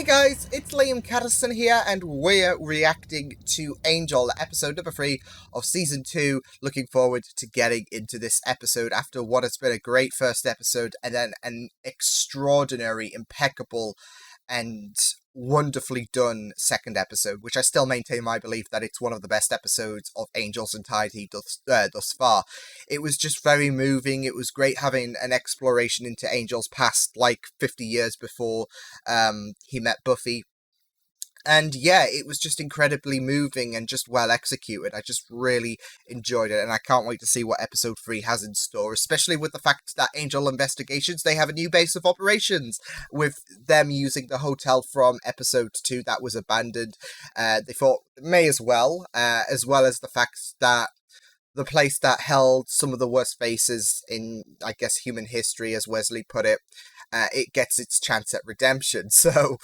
Hey guys, it's Liam Caddison here, and we're reacting to Angel, episode number 3 of season 2. Looking forward to getting into this episode after what has been a great first episode, and then an extraordinary, impeccable, and wonderfully done second episode, which I still maintain my belief that it's one of the best episodes of Angel's entirety thus far. It was just very moving. It was great having an exploration into Angel's past, like 50 years before he met Buffy. And yeah, it was just incredibly moving and just well executed. I just really enjoyed it, and I can't wait to see what episode 3 has in store, especially with the fact that Angel Investigations, they have a new base of operations, with them using the hotel from episode 2 that was abandoned. They thought may as well as the fact that the place that held some of the worst faces in, I guess, human history, as Wesley put it, it gets its chance at redemption. So,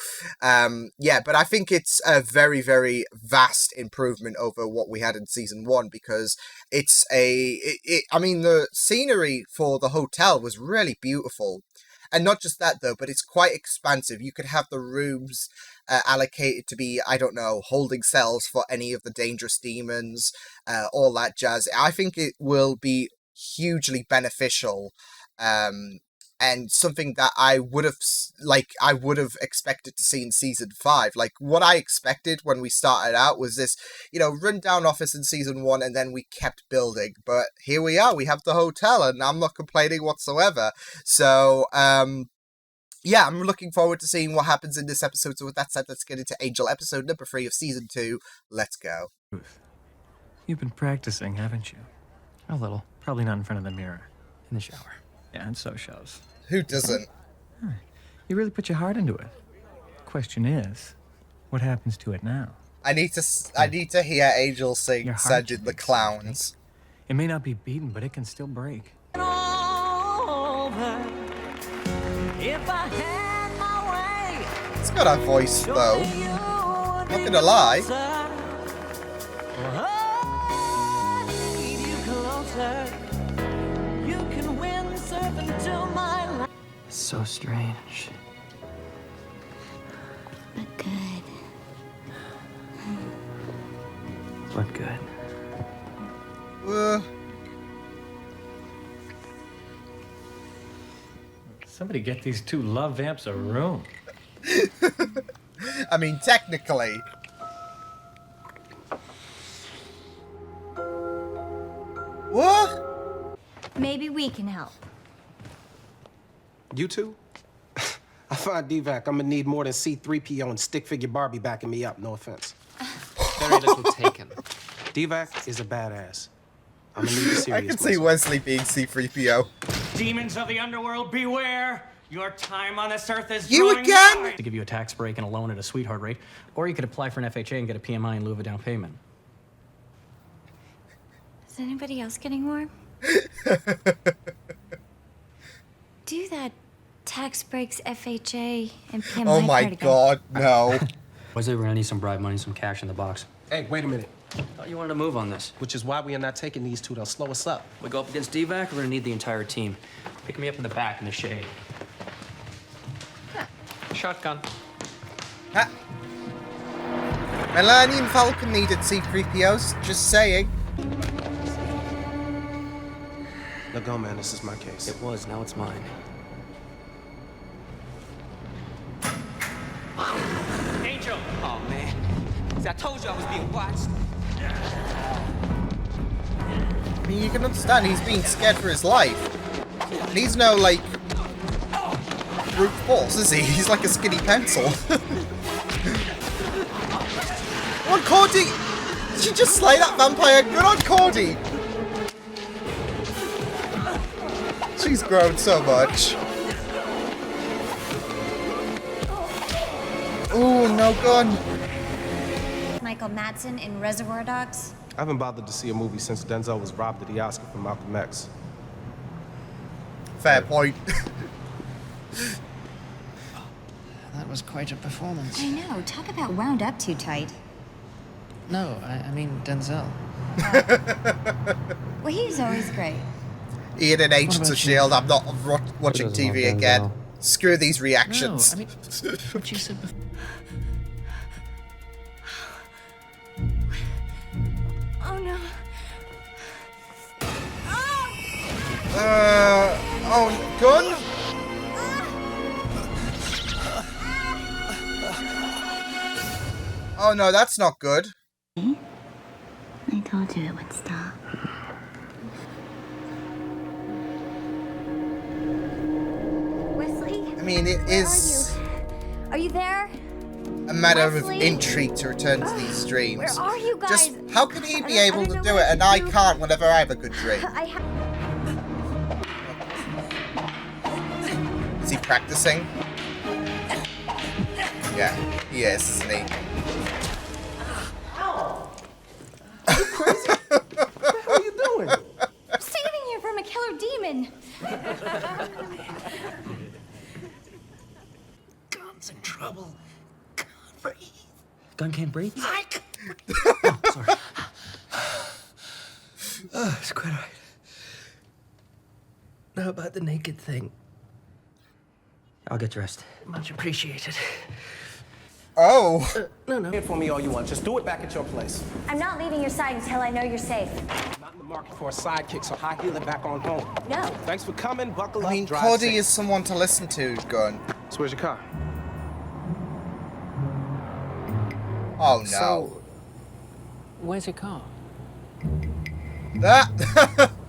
yeah, but I think it's a very, very vast improvement over what we had in season 1, because it's I mean, the scenery for the hotel was really beautiful. And not just that, though, but it's quite expansive. You could have the rooms allocated to be, I don't know, holding cells for any of the dangerous demons, all that jazz. I think it will be hugely beneficial, and something that I would have expected to see in season 5. Like, what I expected when we started out was this, rundown office in season 1, and then we kept building. But here we are, we have the hotel, and I'm not complaining whatsoever. So, yeah, I'm looking forward to seeing what happens in this episode. So with that said, let's get into Angel, episode number 3 of season 2. Let's go. Ruth, you've been practicing, haven't you? A little. Probably not in front of the mirror. In the shower. Yeah, and so shows. Who doesn't? You really put your heart into it. Question is, what happens to it now? I need to hear Angel sing "Send the Clowns." It may not be beaten, but it can still break. If I had my way, It's got a voice though. Not gonna lie. So strange. But good. But good. Somebody get these two love vamps a room. I mean, technically. What? Maybe we can help. You two? I find DVAC, I'm gonna need more than C-3PO and stick figure Barbie backing me up, no offense. Very little taken. DVAC is a badass. I'm gonna need the serious I can see Wesley being C-3PO. Demons of the underworld, beware! Your time on this earth is You drawing again? nigh. To give you a tax break and a loan at a sweetheart rate, or you could apply for an FHA and get a PMI in lieu of a down payment. Is anybody else getting warm? Do that tax breaks, FHA, and PMI Oh my part again. god, no. Wesley, we're gonna need some bribe money, some cash in the box. Hey, wait a minute. Thought you wanted to move on this. Which is why we are not taking these two, they'll slow us up. We go up against DVAC, we're gonna need the entire team. Pick me up in the back in the shade. Shotgun. Ha. Millennium Falcon needed C-3POs, just saying. Now go, man, this is my case. It was, now it's mine. Angel! Oh man, see, I told you I was being watched. I mean, you can understand he's being scared for his life. And he's no, like, brute force, is he? He's like a skinny pencil. Come on, Cordy! Did you just slay that vampire? Good on Cordy! She's grown so much. Ooh, no gun. Michael Madsen in Reservoir Dogs. I haven't bothered to see a movie since Denzel was robbed of the Oscar for Malcolm X. Fair point. That was quite a performance. I know, talk about wound up too tight. No, I mean Denzel. Well, he's always great. Ian and Agents of S.H.I.E.L.D. I'm not watching TV again. Screw these No, reactions. I mean, what you said before. Oh, gun? Oh no, that's not good. I told you it would stop. Wesley? I mean, it is Are you there? a matter of Wesley? intrigue to return to these dreams. Where are you guys? Just how can he be able to don't do know it what and to I do. can't whenever I have a good dream? Is he practicing? Yeah, he is, isn't he? What are you doing? I'm saving you from a killer demon. Gun's in trouble. Can't breathe. Gun can't breathe? It's quite all right. Now about the naked thing. I'll get dressed. Much appreciated. Oh. No. Hit for me all you want. Just do it back at your place. I'm not leaving your side until I know you're safe. Not in the market for a sidekick, so high heel it back on home. No. Thanks for coming. Buckle I up. mean, Drive Cody safe. is someone to listen to, Gun. So where's your car? Oh no. So, where's your car? That.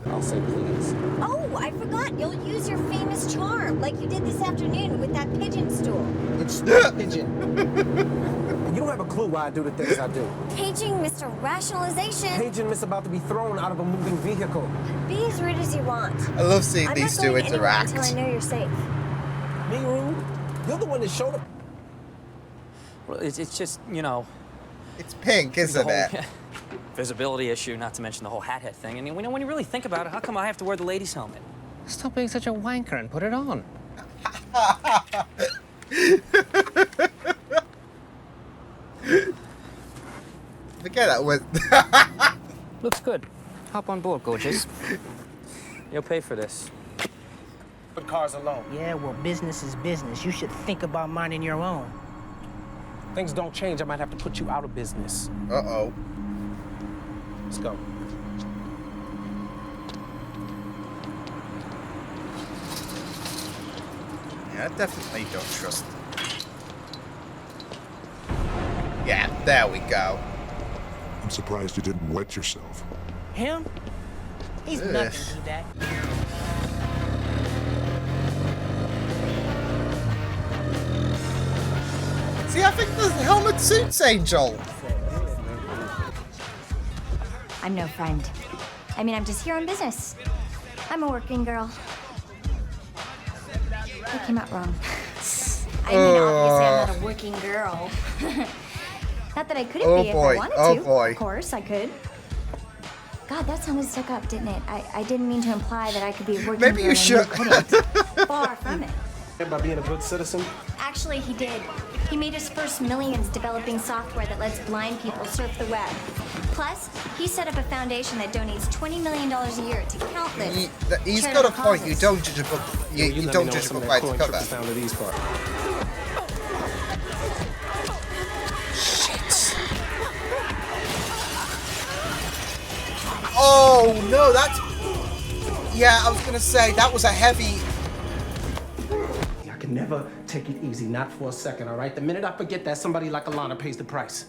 I'll say please. Oh, I forgot. You'll use your famous charm, like you did this afternoon with that pigeon stool. It's not a pigeon. And you don't have a clue why I do the things I do. Paging Mr. Rationalization. Paging Miss about to be thrown out of a moving vehicle. Be as rude as you want. I love seeing I'm these not two going anywhere interact. until I know you're safe. Me rude? You're the one that showed up. Well, it's just, you know, It's pink, the isn't whole it? visibility issue, not to mention the whole hat thing. And when you really think about it, how come I have to wear the lady's helmet? Stop being such a wanker and put it on. Forget that was. Looks good. Hop on board, gorgeous. You'll pay for this. Put cars alone. Yeah, well, business is business. You should think about minding your own. Things don't change. I might have to put you out of business. Uh-oh. Let's go. Yeah, I definitely don't trust them. Yeah, there we go. I'm surprised you didn't wet yourself. Him? He's Ugh. nothing to that. See, I think the helmet suits Angel. I'm no friend. I mean, I'm just here on business. I'm a working girl. I came out wrong. I mean, obviously, I'm not a working girl. Not that I couldn't Oh be boy, if I wanted oh to. boy. Of course, I could. God, that sounded stuck up, didn't it? I didn't mean to imply that I could be a working Maybe girl you should. and you couldn't. Far from it. By being a good citizen. Actually, he did. He made his first millions developing software that lets blind people surf the web. Plus, he set up a foundation that donates $20 million a year to countless He's got charitable a point. You causes. don't judge a book. You let me don't know judge a some book of by that its coin cover. trickles down to these parts. Oh no, that's. Yeah, I was gonna say that was a heavy. I can never take it easy, not for a second, all right? The minute I forget that, somebody like Alana pays the price.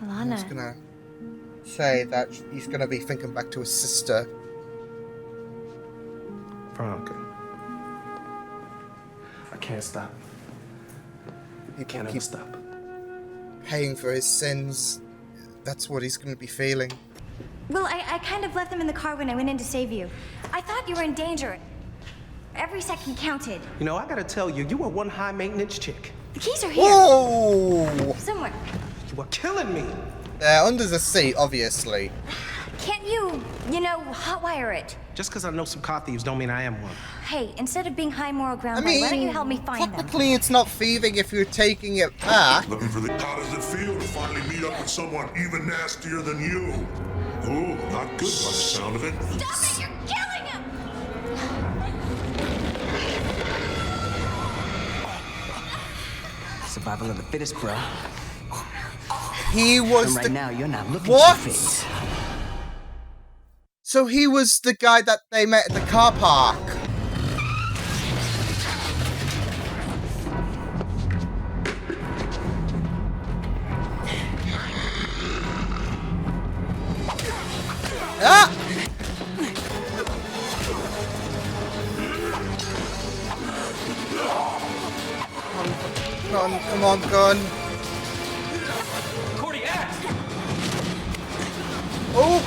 I was gonna say that he's gonna be thinking back to his sister. Veronica. I can't stop. You can't ever keep stop. Paying for his sins. That's what he's gonna be feeling. Well, I kind of left them in the car when I went in to save you. I thought you were in danger. Every second counted. You know, I gotta tell you, you are one high-maintenance chick. The keys are here. Whoa! Somewhere. You are killing me. They're under the seat, obviously. Can't you hotwire it? Just because I know some car thieves don't mean I am one. Hey, instead of being high moral ground, I mean, why don't you help me find them? technically it's not thieving if you're taking it back. Looking for the. How does it feel to finally meet up with someone even nastier than you? Ooh, not good by the sound of it. Stop it! You're killing him! Survival of the fittest, bro. He was And right now, you're not looking What? too fit. So he was the guy that they met at the car park. Ah! Come on, gun. Cordy, act! Oh,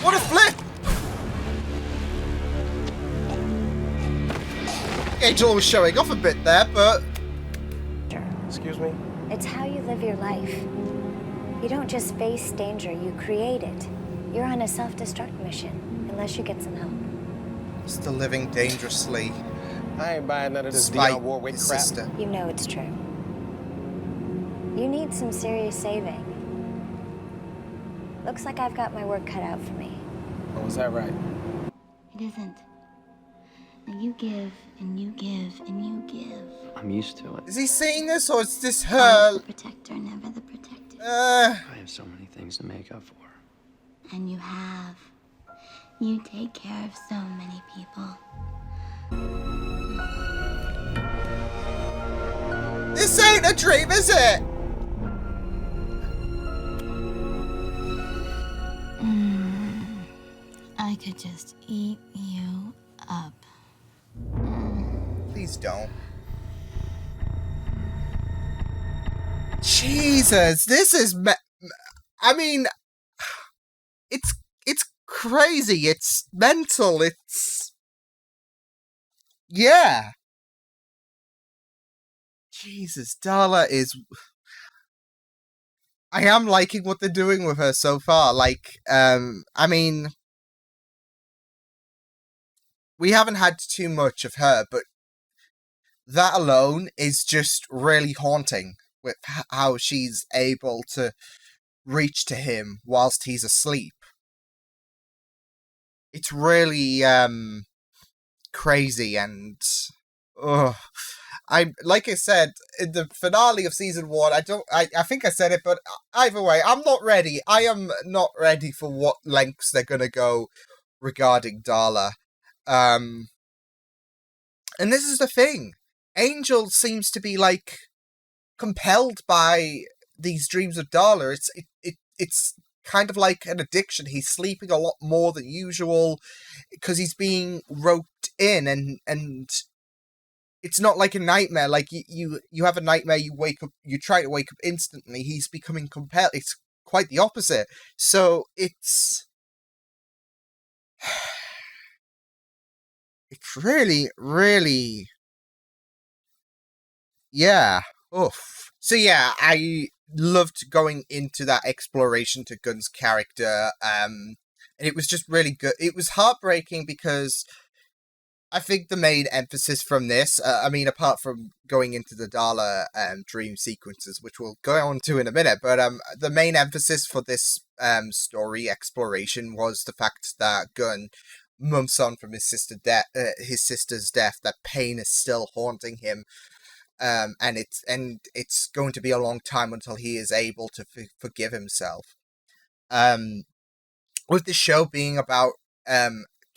what a flip! Angel was showing off a bit there, but... Excuse me? It's how you live your life. You don't just face danger, you create it. You're on a self-destruct mission, unless you get some help. Still living dangerously. I ain't buying none of this Despite Dionne Warwick his crap. sister. You know it's true. You need some serious saving. Looks like I've got my work cut out for me. Oh, is that right? It isn't. Now you give, and you give, and you give. I'm used to it. Is he saying this, or is this Always her? the protector, never the protected. I have so many things to make up for. And you have. You take care of so many people. This ain't a dream, is it? I could just eat you up. Please don't. Jesus, this is... I mean... It's crazy. It's mental. It's... Yeah. Jesus, Darla is... I am liking what they're doing with her so far. Like, I mean... We haven't had too much of her, but that alone is just really haunting with how she's able to reach to him whilst he's asleep. It's really crazy, and like I said in the finale of season 1, I think I said it, but either way, I'm not ready. I am not ready for what lengths they're gonna go regarding Darla. And this is the thing. Angel seems to be like compelled by these dreams of Darla. It's kind of like an addiction. He's sleeping a lot more than usual because he's being roped in, and it's not like a nightmare. Like you have a nightmare, you wake up, you try to wake up instantly. He's becoming compelled. It's quite the opposite. So it's really, really, yeah. Oof. So yeah, I loved going into that exploration to Gunn's character. And it was just really good. It was heartbreaking because I think the main emphasis from this, I mean, apart from going into the Darla dream sequences, which we'll go on to in a minute, but the main emphasis for this story exploration was the fact that Gunn, months on from his sister's death, that pain is still haunting him, and it's going to be a long time until he is able to forgive himself. With the show being about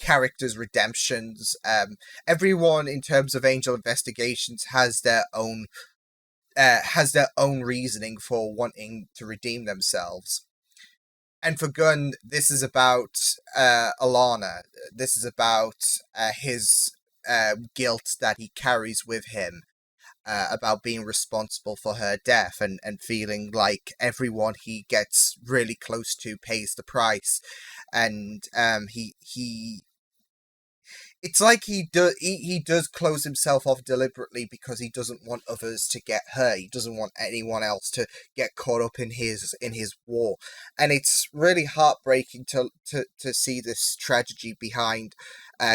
characters' redemptions, everyone in terms of Angel Investigations has their own reasoning for wanting to redeem themselves. And for Gunn, this is about Alana. This is about his guilt that he carries with him, about being responsible for her death, and feeling like everyone he gets really close to pays the price. And it's like he does close himself off deliberately because he doesn't want others to get hurt. He doesn't want anyone else to get caught up in his war. And it's really heartbreaking to see this tragedy behind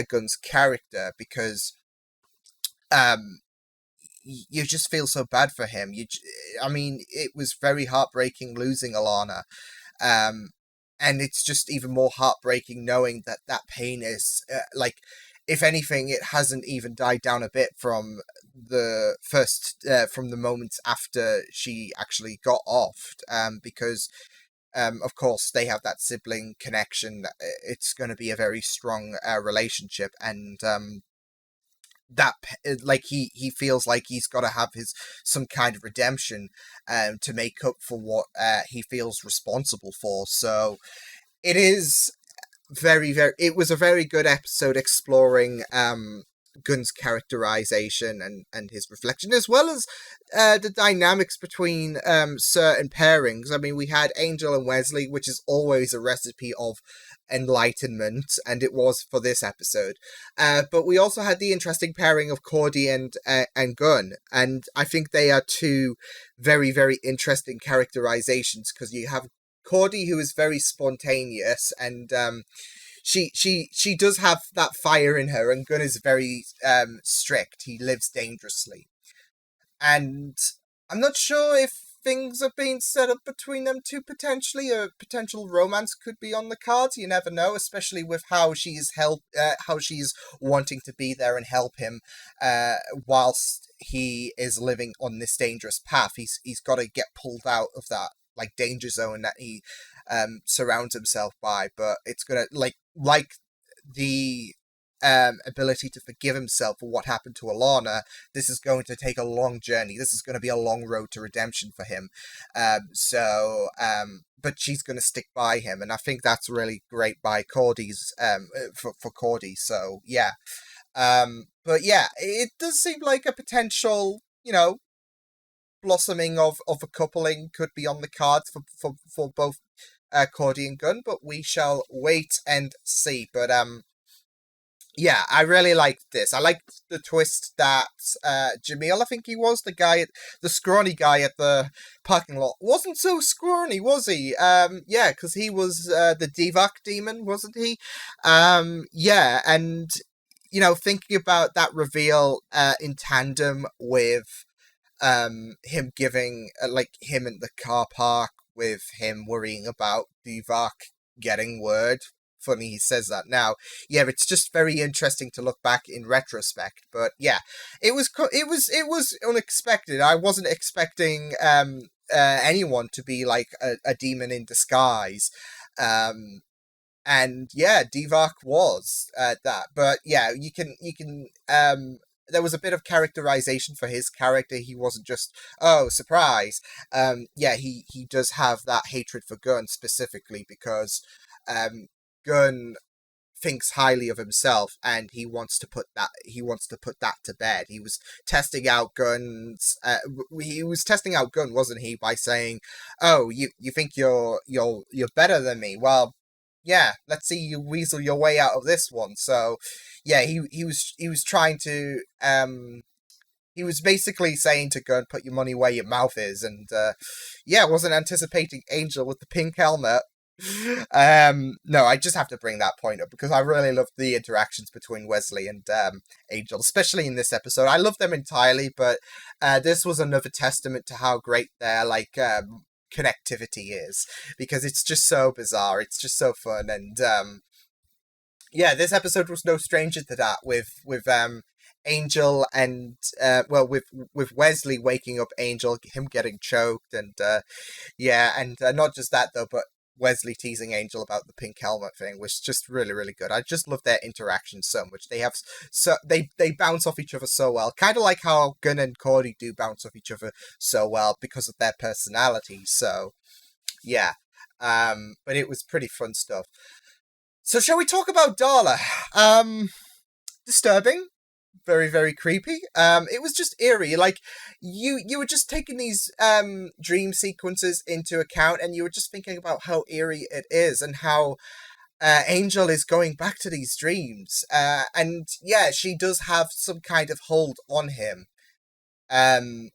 Gunn's character, because you just feel so bad for him. I mean, it was very heartbreaking losing Alana. And it's just even more heartbreaking knowing that pain is, like, if anything, it hasn't even died down a bit from the from the moments after she actually got offed, because of course, they have that sibling connection. It's going to be a very strong relationship, and that like he feels like he's got to have his some kind of redemption to make up for what he feels responsible for. So it is it was a very good episode exploring Gunn's characterization and his reflection, as well as the dynamics between certain pairings. I mean, we had Angel and Wesley, which is always a recipe of enlightenment, and it was for this episode. But we also had the interesting pairing of Cordy and Gunn, and I think they are two very, very interesting characterizations, because you have Cordy, who is very spontaneous, and she does have that fire in her, and Gunn is very strict. He lives dangerously. And I'm not sure if things are being set up between them two potentially. A potential romance could be on the cards. You never know, especially with how she's how she's wanting to be there and help him whilst he is living on this dangerous path. He's got to get pulled out of that like danger zone that he surrounds himself by. But it's gonna like the ability to forgive himself for what happened to Alana. This is going to take a long journey. This is going to be a long road to redemption for him. But she's going to stick by him, and I think that's really great by Cordy's for Cordy. So yeah, but yeah, it does seem like a potential, blossoming of a coupling could be on the cards for both Cordy and Gunn, but we shall wait and see. But yeah, I really liked this. I liked the twist that Jamil, I think he was, the scrawny guy at the parking lot, wasn't so scrawny, was he? Yeah, because he was the Divak demon, wasn't he? Yeah, and, thinking about that reveal in tandem with him giving, him in the car park, with him worrying about Divak getting word. Funny he says that now. Yeah, it's just very interesting to look back in retrospect. But yeah, it was unexpected. I wasn't expecting anyone to be like a demon in disguise. And yeah, Divak was that. But yeah, you can there was a bit of characterization for his character. He wasn't just, oh, surprise. Yeah, he does have that hatred for Gunn specifically because Gunn thinks highly of himself, and he wants to put that to bed. He was testing out Gunn, wasn't he, by saying, "Oh, you think you're better than me? Well, yeah, let's see you weasel your way out of this one." So, yeah, he was trying to he was basically saying to Gunn, "Put your money where your mouth is," and yeah, wasn't anticipating Angel with the pink helmet. No, I just have to bring that point up because I really love the interactions between Wesley and Angel, especially in this episode. I love them entirely, but this was another testament to how great their connectivity is, because it's just so bizarre, it's just so fun, and yeah, this episode was no stranger to that with Angel and with Wesley waking up Angel, him getting choked, and yeah, and not just that though, but Wesley teasing Angel about the pink helmet thing was just really, really good. I just love their interaction so much. They bounce off each other so well, kind of like how Gunn and Cordy do bounce off each other so well because of their personalities. So yeah, but it was pretty fun stuff. So shall we talk about Darla? Disturbing. Very, very creepy. It was just eerie. Like, you were just taking these dream sequences into account, and you were just thinking about how eerie it is, and how Angel is going back to these dreams. And yeah, she does have some kind of hold on him. But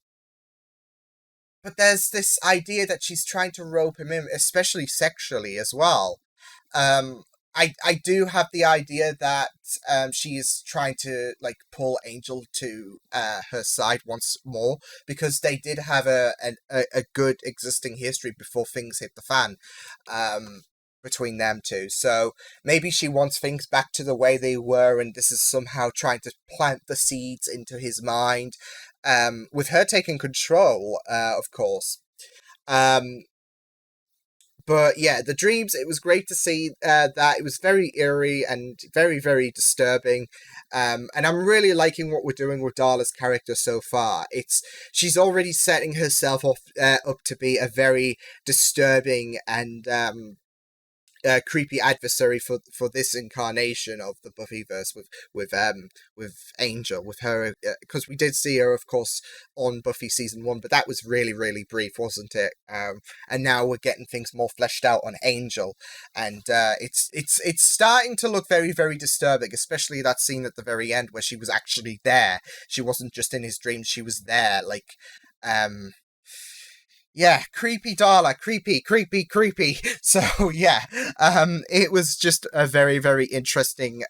there's this idea that she's trying to rope him in, especially sexually as well. I do have the idea that she is trying to pull Angel to her side once more, because they did have a good existing history before things hit the fan between them two. So maybe she wants things back to the way they were, and this is somehow trying to plant the seeds into his mind, with her taking control, of course. But yeah, the dreams, it was great to see that. It was very eerie and very, very disturbing. And I'm really liking what we're doing with Darla's character so far. She's already setting herself up to be a very disturbing and creepy adversary for this incarnation of the Buffyverse with Angel, with her, because we did see her, of course, on Buffy season 1, but that was really, really brief, wasn't it? And now we're getting things more fleshed out on Angel, and it's starting to look very, very disturbing, especially that scene at the very end where she was actually there. She wasn't just in his dreams, she was there, like, yeah, creepy Darla, creepy. So yeah, it was just a very, very interesting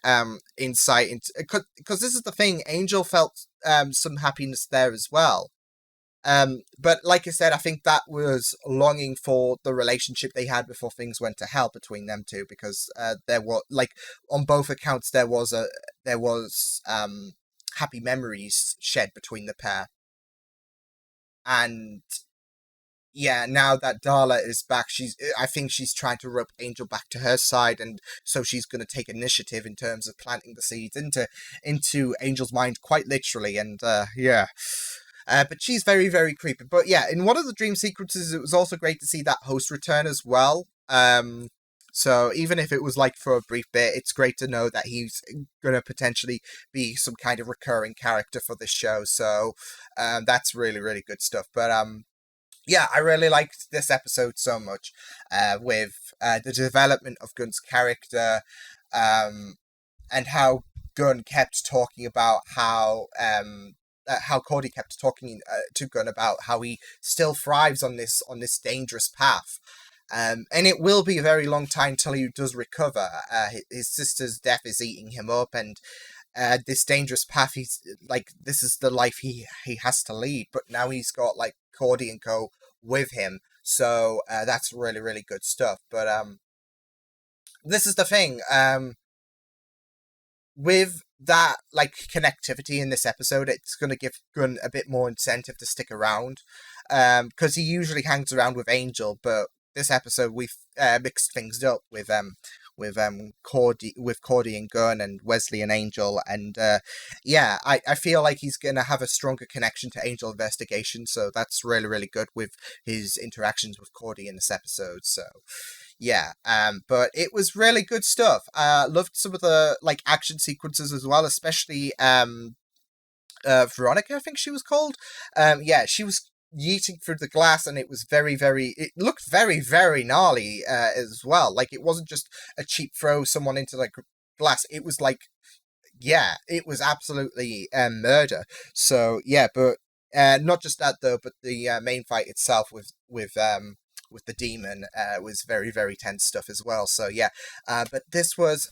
insight into, because this is the thing, Angel felt some happiness there as well. But like I said, I think that was longing for the relationship they had before things went to hell between them two, because there were, like, on both accounts there was happy memories shed between the pair. And yeah, now that Darla is back, I think she's trying to rope Angel back to her side, and so she's going to take initiative in terms of planting the seeds into Angel's mind, quite literally, and yeah. But she's very, very creepy. But yeah, in one of the dream sequences, it was also great to see that host return as well. So even if it was like for a brief bit, it's great to know that he's going to potentially be some kind of recurring character for this show. So that's really, really good stuff. But yeah, I really liked this episode so much, with the development of Gunn's character, and how Gunn kept talking about how Cody kept talking to Gunn about how he still thrives on this dangerous path. And it will be a very long time till he does recover. His sister's death is eating him up, and this dangerous path, he's like, this is the life he has to lead. But now he's got like Cody and co with him, so that's really, really good stuff. But this is the thing, with that, like, connectivity in this episode, it's going to give Gunn a bit more incentive to stick around, because he usually hangs around with Angel, but this episode we've mixed things up with Cordy and Gunn, and Wesley and Angel, and yeah, I feel like he's gonna have a stronger connection to Angel Investigation, so that's really, really good with his interactions with Cordy in this episode. So yeah, but it was really good stuff. Loved some of the, like, action sequences as well, especially Veronica, I think she was called. Yeah, she was yeeting through the glass, and it was very, very, it looked very, very gnarly as well. Like, it wasn't just a cheap throw someone into the glass, it was like, yeah, it was absolutely murder. So yeah, but not just that though, but the main fight itself with the demon was very, very tense stuff as well. So yeah, but this was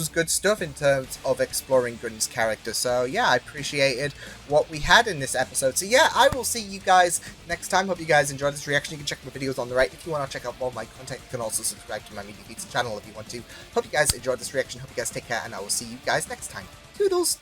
good stuff in terms of exploring Gunn's character. So yeah, I appreciated what we had in this episode. So yeah, I will see you guys next time. Hope you guys enjoyed this reaction. You can check my videos on the right. If you want to check out more of my content, you can also subscribe to my Media Feeds channel if you want to. Hope you guys enjoyed this reaction. Hope you guys take care, and I will see you guys next time. Toodles!